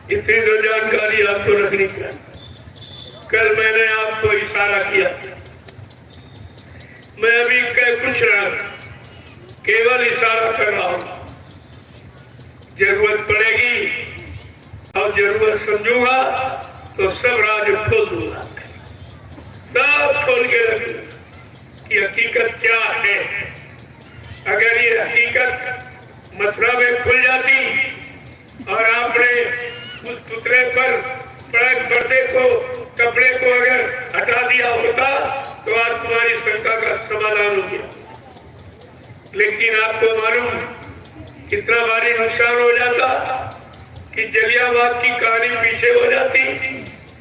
इतनी तो जानकारी आपको रखनी चाहिए। कल मैंने आपको इशारा किया, मैं अभी कह कुछ रहा, केवल इशारा कर रहा हूं। जरूरत पड़ेगी और जरूरत समझूंगा तो सब राज खोल दूंगा, सब खोल के रखूंगा कि हकीकत क्या है। अगर ये हकीकत मथुरा में खुल जाती और आपने उस पुतले पर पड़े पर्दे को, कपड़े को अगर हटा दिया होता तो आज तुम्हारी शंका का समाधान हो गया। लेकिन आपको मालूम कितना भारी नुकसान हो जाता कि जलियांवाला की कहानी पीछे हो जाती,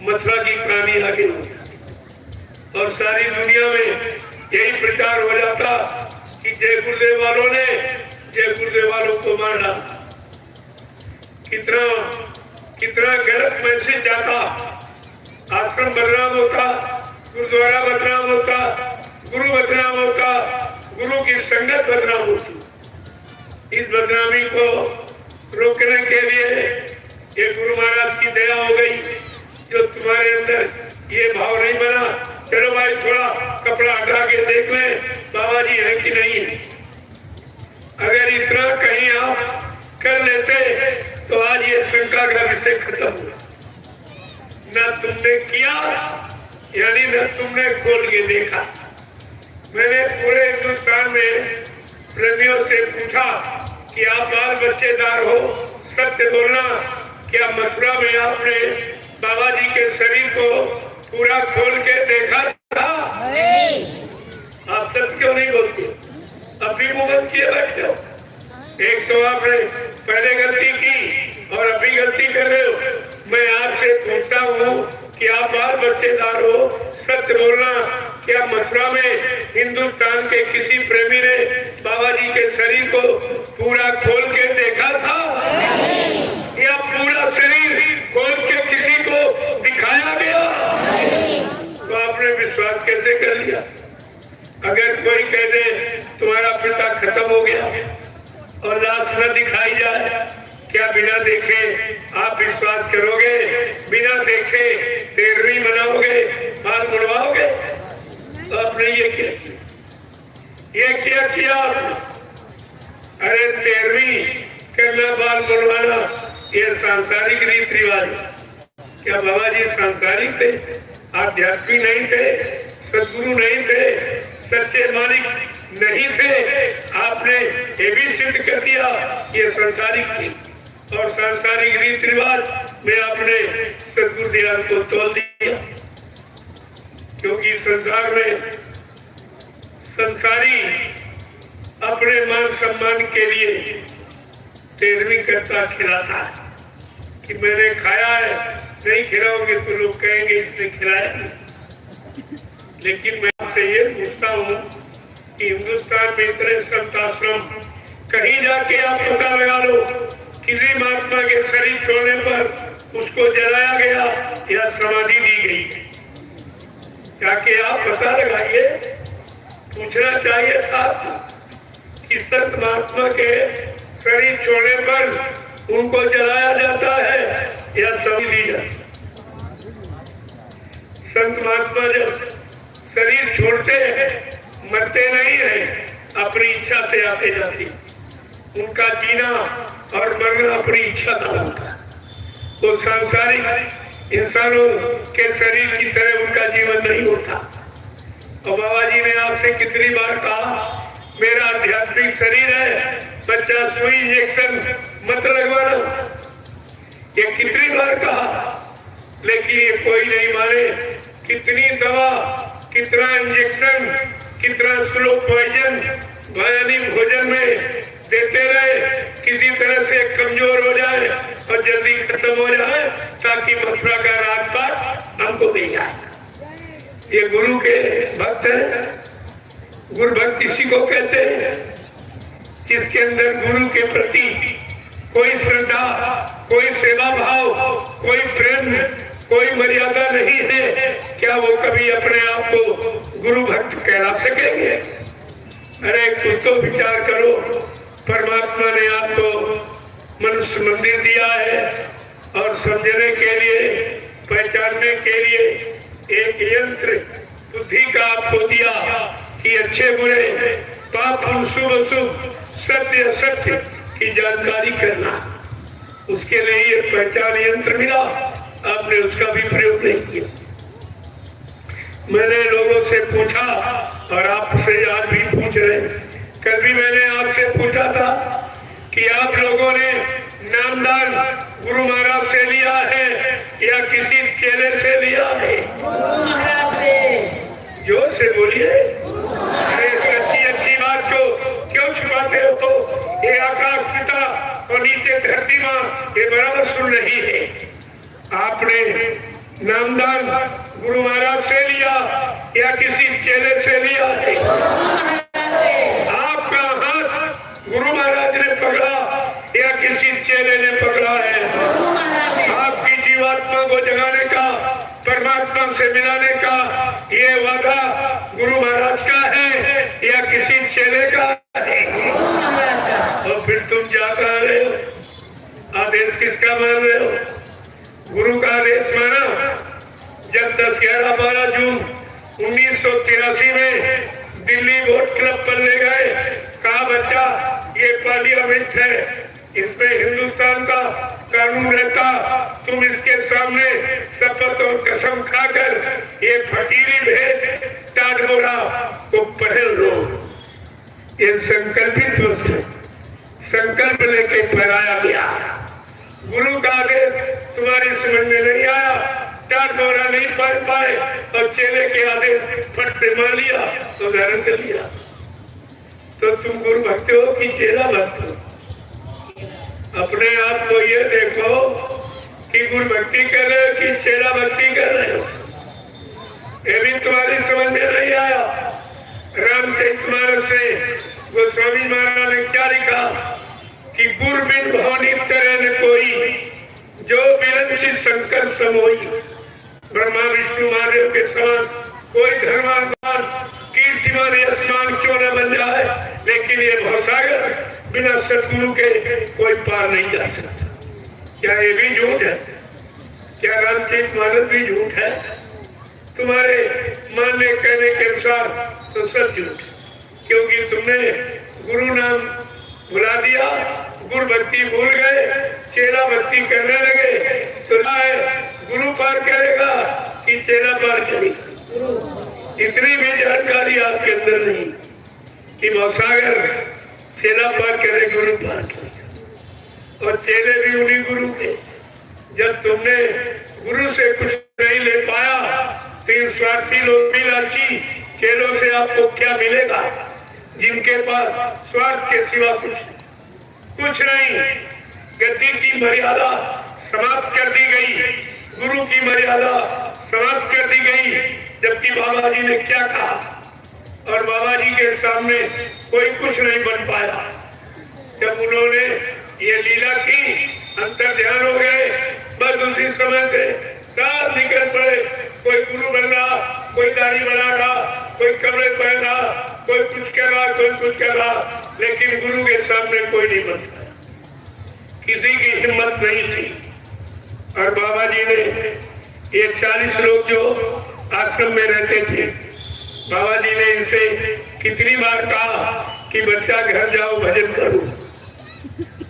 मथुरा की कहानी आगे हो जाती और सारी दुनिया में यही प्रचार हो जाता कि जय गुरुदेव वालों ने जय गुरुदेव वालों को मार डाला। कितना गलत मैसेज जाता, आश्रम बदनाम होता, गुरुद्वारा बदनाम होता, गुरु बदनाम होता, गुरु की संगत बदनाम होती। इस बदनामी को रोकने के लिए ये गुरु महाराज की दया हो गई, जो तुम्हारे अंदर ये भाव नहीं बना, चलो भाई थोड़ा कपड़ा हटा के देख ले बाबा जी है कि नहीं है। अगर इतना कहीं आप कर लेते तो आज ये शंका का विषय खत्म हुआ। न तुमने किया, यानी न तुमने खोल के देखा। मैंने पूरे हिंदुस्तान में प्रेमियों से पूछा कि आप बाल बच्चेदार हो, सत्य बोलना, क्या मथुरा में आपने बाबा जी के शरीर को पूरा खोल के देखा था? आप सत्य क्यों नहीं बोलते? अभी मुंह किए बैठते हो। एक तो आपने पहले गलती की और अभी गलती कर रहे हो। मैं आपसे पूछता हूँ कि आप बाल बच्चेदार हो, सत्य बोलना, क्या मथुरा में हिंदुस्तान के किसी प्रेमी ने बाबा जी के शरीर को पूरा खोल के देखा था? या पूरा शरीर खोल के किसी को दिखाया गया? तो आपने विश्वास कैसे कर लिया? अगर कोई कह दे तुम्हारा पिता खत्म हो गया और लाश न दिखाई जाए, क्या बिना देखे आप विश्वास करोगे? बिना देखे 13वीं मनाओगे, बाल मुड़वाओगे? तो आपने ये क्या किया आपने? अरे 13वीं करना, बाल मुड़वाना, ये सांसारिक रीत रिवाज। क्या बाबा जी सांसारिक थे? आध्यात्मिक नहीं थे? सदगुरु नहीं थे? सच्चे मालिक नहीं थे? आपने ये भी सिद्ध कर दिया ये सांसारिक थी और सांसारिक रीत रिवाज में आपने सदगुरु दयाल को तोल दिया। क्योंकि संसार में संसारी अपने मान सम्मान के लिए 13वीं करता खिलाता है कि मैंने खाया है, नहीं खिलाओगे तो लोग कहेंगे इसने खिलाया। लेकिन मैं आपसे ये पूछता हूँ कि हिंदुस्तान में इतने संत आश्रम, कहीं जाके आप पता लगा लो किसी महात्मा के शरीर छोड़ने पर उसको जलाया गया या समाधि दी गई। जाके आप पता लगाइए। पूछना चाहिए था कि संत महात्मा के शरीर छोड़ने पर उनको जलाया जाता है या समाधि दी जाती। संत महात्मा जब शरीर छोड़ते हैं, मरते नहीं है, अपनी इच्छा से आते जाते। उनका जीना और मरना अपनी इच्छा था उनका। वो सांसारिक इंसानों के शरीर की तरह उनका जीवन नहीं होता। और बाबा जी ने आपसे कितनी बार कहा मेरा आध्यात्मिक शरीर है, बच्चा सुई इंजेक्शन मत लगवाना। ये कितनी बार कहा, लेकिन ये कोई नहीं माने। कितनी दवा, कितना इंजेक्शन, कितना स्लो पॉइजन भयानक भोजन में देते रहे, किसी तरह से कमजोर हो जाए और जल्दी खत्म हो जाए ताकि मथुरा का राजपाट हमको दे जाए। ये गुरु के भक्त हैं। गुरु भक्त किसी को कहते हैं जिसके अंदर गुरु के प्रति कोई श्रद्धा, कोई सेवा भाव, कोई प्रेम, कोई मर्यादा नहीं है। क्या वो कभी अपने आप को गुरु भक्त कहला सकेंगे? अरे कुछ तो विचार करो। परमात्मा ने आपको मनुष्य मंदिर दिया है और समझने के लिए, पहचानने के लिए एक यंत्र बुद्धि का आपको दिया कि अच्छे बुरे, पाप शुभ अशुभ, सत्य असत्य की जानकारी करना। उसके लिए ये पहचान यंत्र मिला, आपने उसका भी प्रयोग नहीं किया। मैंने लोगों से पूछा और आपसे आज भी पूछ रहे हैं। कल भी मैंने आपसे पूछा था कि आप लोगों ने नामदान गुरु महाराज से लिया है या किसी चेले से लिया है? जोर से बोलिए। अरे सच्ची अच्छी बात को क्यों छुपाते हो? ये आकाश पिता और नीचे धरती माँ ये बराबर सुन रही है। आपने नामदान गुरु महाराज से लिया या किसी चेले से लिया है? आपका हाथ गुरु महाराज ने पकड़ा या किसी चेले ने पकड़ा है? आपकी जीवात्मा को जगाने का, परमात्मा से मिलाने का ये वादा गुरु महाराज का है या किसी चेले का है? और फिर तुम जा कर रहे हो, आदेश किसका मान रहे हो? गुरु का आदेश माना। जब 10, 11, 12 जून 1983 में दिल्ली वोट क्लब पर ले गए, कहा बच्चा ये पार्लियामेंट है, इसमें हिंदुस्तान का कानून रहता, तुम इसके सामने शपथ और कसम खाकर ये फकीरी भेद टाटमोरा को पहल लो। ये संकल्पित रूप से संकल्प लेके फहराया गया। गुरु का आदेश तुम्हारी समझ में नहीं आया, टाटमोरा नहीं पढ़ पाए और चेले के आदेश फट से मान लिया तो धारण कर लिया। तो तुम गुरु भक्त हो कि चेला भक्त हो? अपने आप को ये देखो कि गुरु भक्ति कर रहे हो कि चेला भक्ति कर रहे हो। ये भी तुम्हारी समझ में नहीं आया। रामचरितमानस से गोस्वामी महाराज ने क्या लिखा कि गुरु बिन भवनी करे न कोई, जो बिरंची शंकर समोई। ब्रह्मा विष्णु महादेव के समान कोई धर्मात्मान कीर्तिमान यशमान क्यों न बन जाए, लेकिन ये भवसागर बिना सतगुरु के कोई पार नहीं जा सकता। क्या ये भी झूठ है? क्या रामचरितमानस भी झूठ है? तुम्हारे मानने कहने के अनुसार तो सब झूठ, क्योंकि तुमने गुरु नाम भुला दिया, गुरु भक्ति भूल गए, चेला भक्ति करने लगे। तो गुरु पार करेगा कि चेला पार करेगा? इतनी भी जानकारी आपके अंदर नहीं कि भवसागर चेला पार करे, गुरु पार करे। और चेले भी उन्हीं गुरु के। जब तुमने गुरु से कुछ नहीं ले पाया तो इन स्वार्थी लोग भी लालची चेलों से आपको क्या मिलेगा, जिनके पास स्वार्थ के सिवा कुछ नहीं। गद्दी की मर्यादा समाप्त कर दी गई, गुरु की मर्यादा समाप्त कर दी गई। जबकि बाबा जी ने क्या कहा, और बाबा जी के सामने कोई कुछ नहीं बन पाया। जब उन्होंने ये लीला की, अंतर ध्यान हो गए, बस उसी समय से सब निकल पड़े। कोई गुरु बन रहा, कोई दाढ़ी बना रहा, कोई कपड़े पहन रहा, कोई कुछ कर रहा, कोई कुछ कर रहा, लेकिन गुरु के सामने कोई नहीं बन पाया। किसी की हिम्मत नहीं थी। और बाबा जी ने ये 40 लोग जो आश्रम में रहते थे, बाबा जी ने इनसे कितनी बार कहा कि बच्चा घर जाओ भजन करो,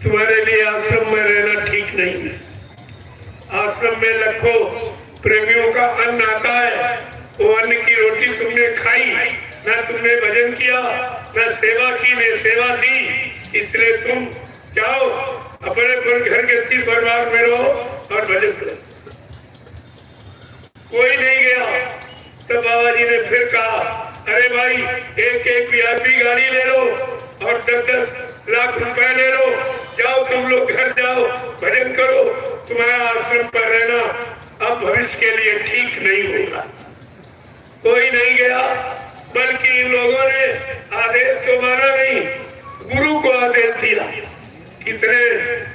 तुम्हारे लिए आश्रम में रहना ठीक नहीं है। आश्रम में लाखों प्रेमियों का अन्न आता है, वो अन्न की रोटी तुमने खाई, ना तुमने भजन किया, ना सेवा की, न सेवा दी। इसलिए तुम जाओ अपने घर के परिवार में रहो और भजन करो। कोई नहीं गया। तब बाबा जी ने फिर कहा, अरे भाई एक VIP गाड़ी ले लो और 10-10 लाख रुपए ले लो, जाओ तुम लोग घर जाओ भजन करो, तुम्हारा आश्रम पर रहना अब भविष्य के लिए ठीक नहीं होगा। कोई नहीं गया, बल्कि इन लोगों ने आदेश को माना नहीं, गुरु को आदेश दिया। कितने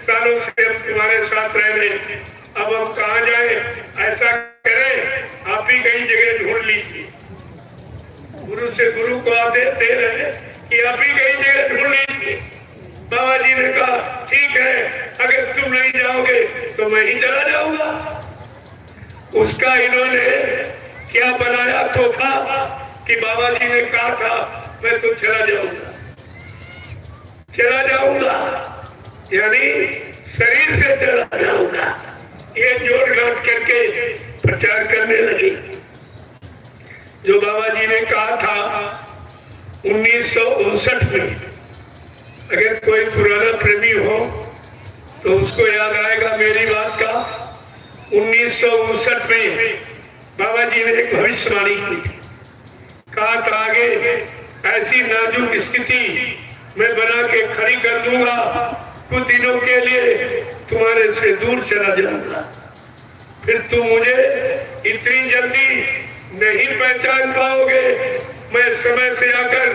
सालों से हम तुम्हारे साथ रह रहे, अब हम कहाँ जाए? ऐसा करें, आप भी कई जगह ढूंढ लीजिए। गुरु को आदेश दे रहे हैं कि आप भी कई जगह ढूंढ लीजिए। बाबा जी ने कहा ठीक है, अगर तुम नहीं जाओगे तो मैं ही चला जाऊंगा। उसका इन्होंने क्या बनाया तोहफा कि बाबा जी ने कहा था मैं तो चला जाऊंगा, यानी शरीर से चला जाऊंगा। ये जोड़ घाट करके प्रचार करने लगी। जो बाबा जी ने कहा था 1959 में, अगर कोई पुराना प्रेमी हो तो उसको याद आएगा मेरी बात का। 1959 में बाबा जी ने एक भविष्यवाणी की थी। कहा था आगे ऐसी नाजुक स्थिति मैं बना के खड़ी कर दूंगा, कुछ दिनों के लिए तुम्हारे से दूर चला जाऊंगा, फिर तुम मुझे इतनी जल्दी नहीं पहचान पाओगे। मैं समय से आकर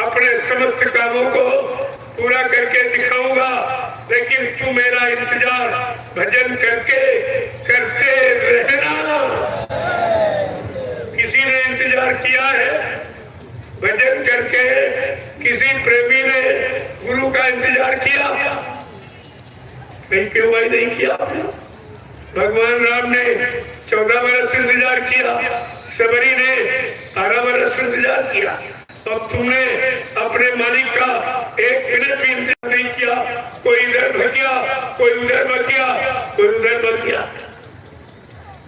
अपने समस्त कामों को पूरा करके दिखाऊंगा, लेकिन तुम मेरा इंतजार भजन करके करते रहना। किसी ने इंतजार किया है भजन करके? किसी प्रेमी ने गुरु का इंतजार किया? नहीं, क्यों भाई नहीं किया? भगवान राम ने 14 वर्ष इंतजार किया, सबरी ने 18 वर्ष इंतजार किया। अब तुमने अपने मालिक का एक मिनट भी इंतजार नहीं किया। कोई इधर भग गया, कोई उधर भग गया, कोई उधर भग गया।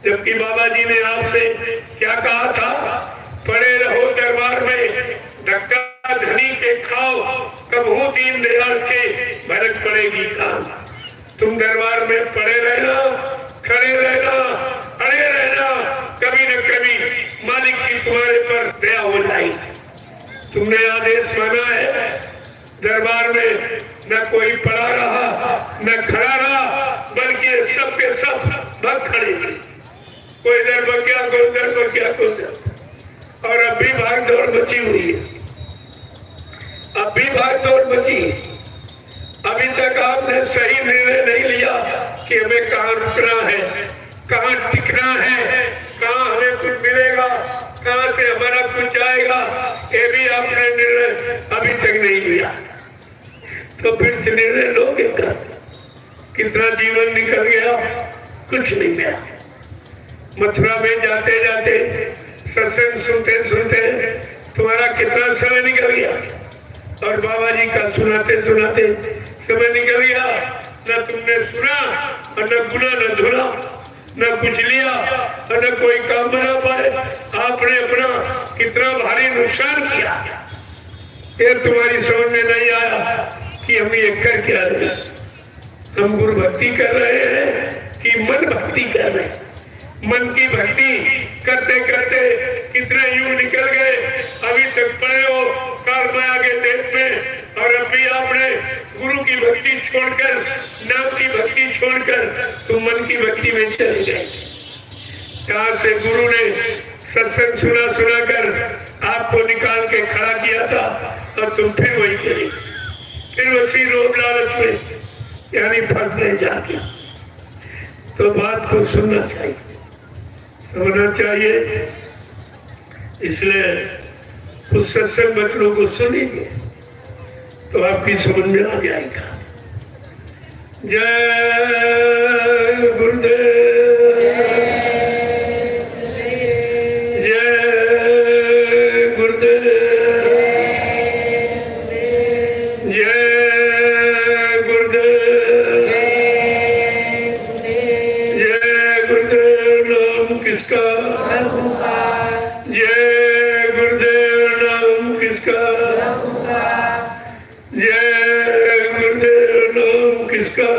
जबकि बाबा जी ने आपसे क्या कहा था? पड़े रहो दरबार में, धक्का धनी के खाओ, कबहू दीन दयाल के भरक पड़ेगी काम। तुम दरबार में पड़े रहना, खड़े रहना, अड़े रहना, कभी न कभी मालिक की तुम्हारे पर दया हो जाएगी। तुमने आदेश माना है, दरबार में न कोई पड़ा रहा न खड़ा रहा, बल्कि सब के सब भग खड़े। कोई इधर भग गया, कोई उधर भग गया, कोई उधर। और अब भी भाग दौड़ बची हुई है, अब भी भाग दौड़ बची। अभी तक आपने सही निर्णय नहीं लिया कि हमें कहाँ रुकना है, कहाँ टिकना है, कहाँ हमें कुछ मिलेगा, कहाँ से हमारा कुछ आएगा। ये भी आपने निर्णय अभी तक नहीं लिया, तो फिर से निर्णय लोगे क्या? कितना जीवन निकल गया, कुछ नहीं मिला। मथुरा में जाते जाते सत्संग सुनते सुनते तुम्हारा कितना समय निकल गया, और बाबा जी का सुनाते सुनाते समय निकल गया। न तुमने सुना और न गुना न धुना, न कुछ लिया और न कोई काम बना पाए। आपने अपना कितना भारी नुकसान किया। ये तुम्हारी समझ में नहीं आया कि हम ये कर क्या रहे। हम गुरु भक्ति कर रहे हैं कि मन भक्ति कर रहे हैं? मन की भक्ति करते करते कितने युग निकल गए, अभी तक पड़े हो काल माया के देश में। और अभी आपने गुरु की भक्ति छोड़कर, नाम की भक्ति छोड़कर तुम मन की भक्ति में चले गए। यहाँ से गुरु ने सत्संग सुना सुना कर आपको निकाल के खड़ा किया था, और तुम फिर वही चले, फिर उसी रोग लालच में यानी फंसने जाके। तो बात को सुनना चाहिए, समझना चाहिए। इसलिए कुछ सत्संग बच्चों को सुनेंगे तो आपकी समझ में आ जाएगा। जय गुरुदेव, जय गुरुदेव, जय गुरुदेव, जय गुरुदेव। नाम किसका? जय गुरुदेव। नाम किसका? जय गुरुदेव। नाम किसका?